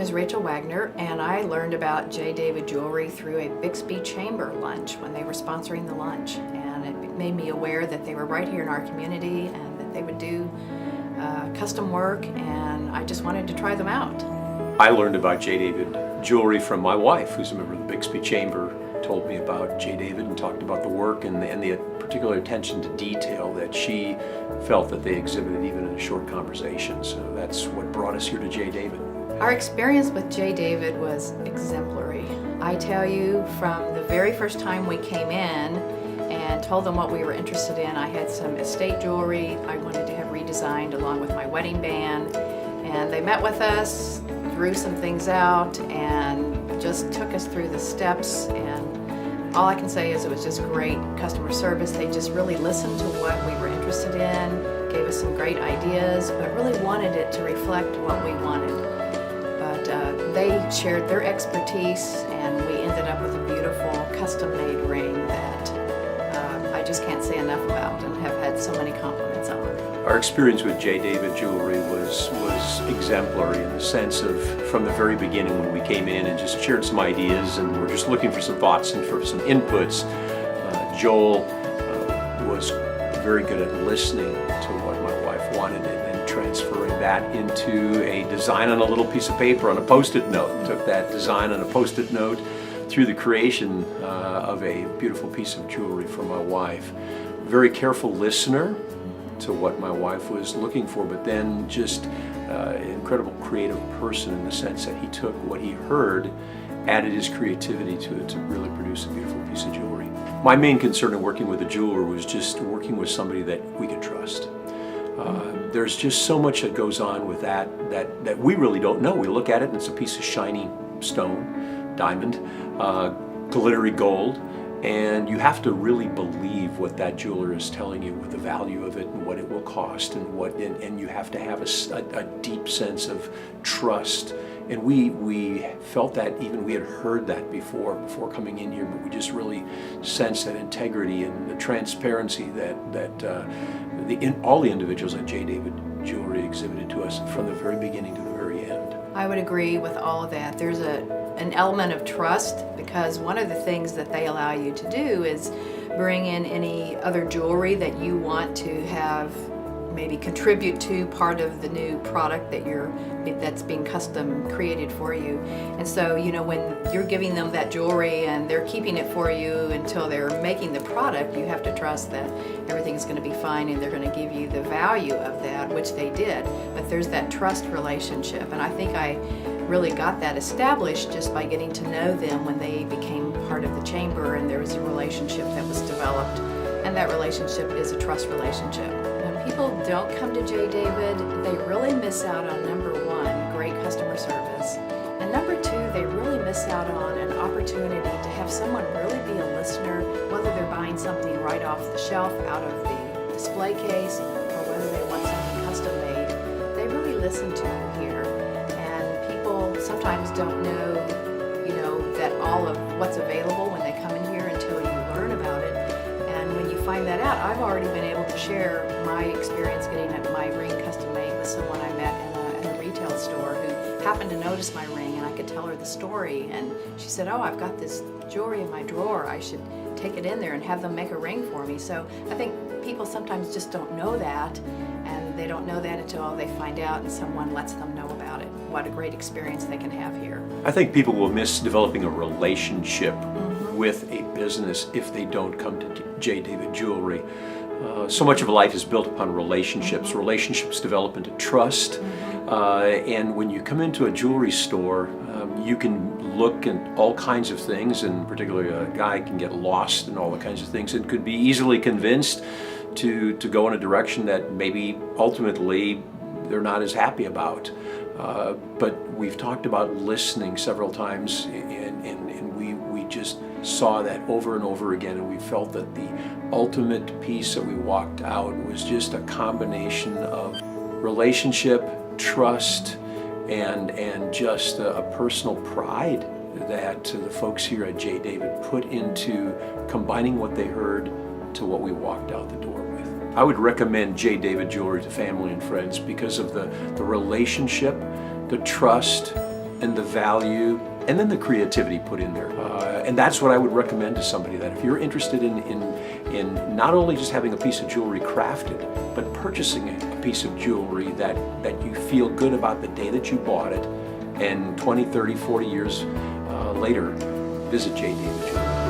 is Rachel Wagner, and I learned about J. David Jewelry through a Bixby Chamber lunch when they were sponsoring the lunch. And it made me aware that they were right here in our community and that they would do custom work, and I just wanted to try them out. I learned about J. David Jewelry from my wife, who's a member of the Bixby Chamber, told me about J. David and talked about the work and the particular attention to detail that she felt that they exhibited even in a short conversation. So that's what brought us here to J. David. Our experience with J. David was exemplary. I tell you, from the very first time we came in and told them what we were interested in, I had some estate jewelry I wanted to have redesigned along with my wedding band, and they met with us, threw some things out, and just took us through the steps. And all I can say is it was just great customer service. They just really listened to what we were interested in, gave us some great ideas, but really wanted it to reflect what we wanted. But they shared their expertise, and we ended up with a beautiful custom-made ring that I just can't say enough about and have had so many compliments on. Our experience with J. David Jewelry was exemplary in the sense of, from the very beginning when we came in and just shared some ideas and we're just looking for some thoughts and for some inputs, Joel was very good at listening to what my wife wanted and then transferring that into a design on a little piece of paper on a Post-it note. Took that design on a Post-it note through the creation of a beautiful piece of jewelry for my wife. Very careful listener to what my wife was looking for, but then just an incredible creative person in the sense that he took what he heard, added his creativity to it to really produce a beautiful piece of jewelry. My main concern in working with a jeweler was just working with somebody that we could trust. There's just so much that goes on with that we really don't know. We look at it and it's a piece of shiny stone, diamond, glittery gold, and you have to really believe what that jeweler is telling you with the value of it and what it will cost and you have to have a deep sense of trust. And we felt that, even we had heard that before coming in here, but we just really sensed that integrity and the transparency that all the individuals at J. David Jewelry exhibited to us from the very beginning to the very end. I would agree with all of that. There's an element of trust, because one of the things that they allow you to do is bring in any other jewelry that you want to have maybe contribute to part of the new product that's being custom created for you. And so, when you're giving them that jewelry and they're keeping it for you until they're making the product, you have to trust that everything's going to be fine and they're going to give you the value of that, which they did. But there's that trust relationship, and I think I really got that established just by getting to know them when they became part of the chamber, and there was a relationship that was developed, and that relationship is a trust relationship. People don't come to J. David, they really miss out on, number one, great customer service, and number two, they really miss out on an opportunity to have someone really be a listener, whether they're buying something right off the shelf out of the display case or whether they want something custom made. They really listen to you here, and people sometimes don't know, that all of what's available when they come in here until you learn about it. When you find that out, I've already been able to share my experience getting my ring custom made with someone I met in a retail store who happened to notice my ring, and I could tell her the story, and she said, "Oh, I've got this jewelry in my drawer. I should take it in there and have them make a ring for me." So I think people sometimes just don't know that, and they don't know that until they find out and someone lets them know about it. What a great experience they can have here. I think people will miss developing a relationship with a business if they don't come to J. David Jewelry. So much of life is built upon relationships. Relationships develop into trust, and when you come into a jewelry store, you can look at all kinds of things, and particularly a guy can get lost in all the kinds of things and could be easily convinced to go in a direction that maybe ultimately they're not as happy about. But we've talked about listening several times, and we just saw that over and over again, and we felt that the ultimate piece that we walked out was just a combination of relationship, trust, and just a personal pride that the folks here at J. David put into combining what they heard to what we walked out the door with. I would recommend J. David Jewelry to family and friends because of the relationship, the trust, and the value and then the creativity put in there. And that's what I would recommend to somebody, that if you're interested in not only just having a piece of jewelry crafted, but purchasing a piece of jewelry that you feel good about the day that you bought it, and 20, 30, 40 years later, visit J. David Jewelry.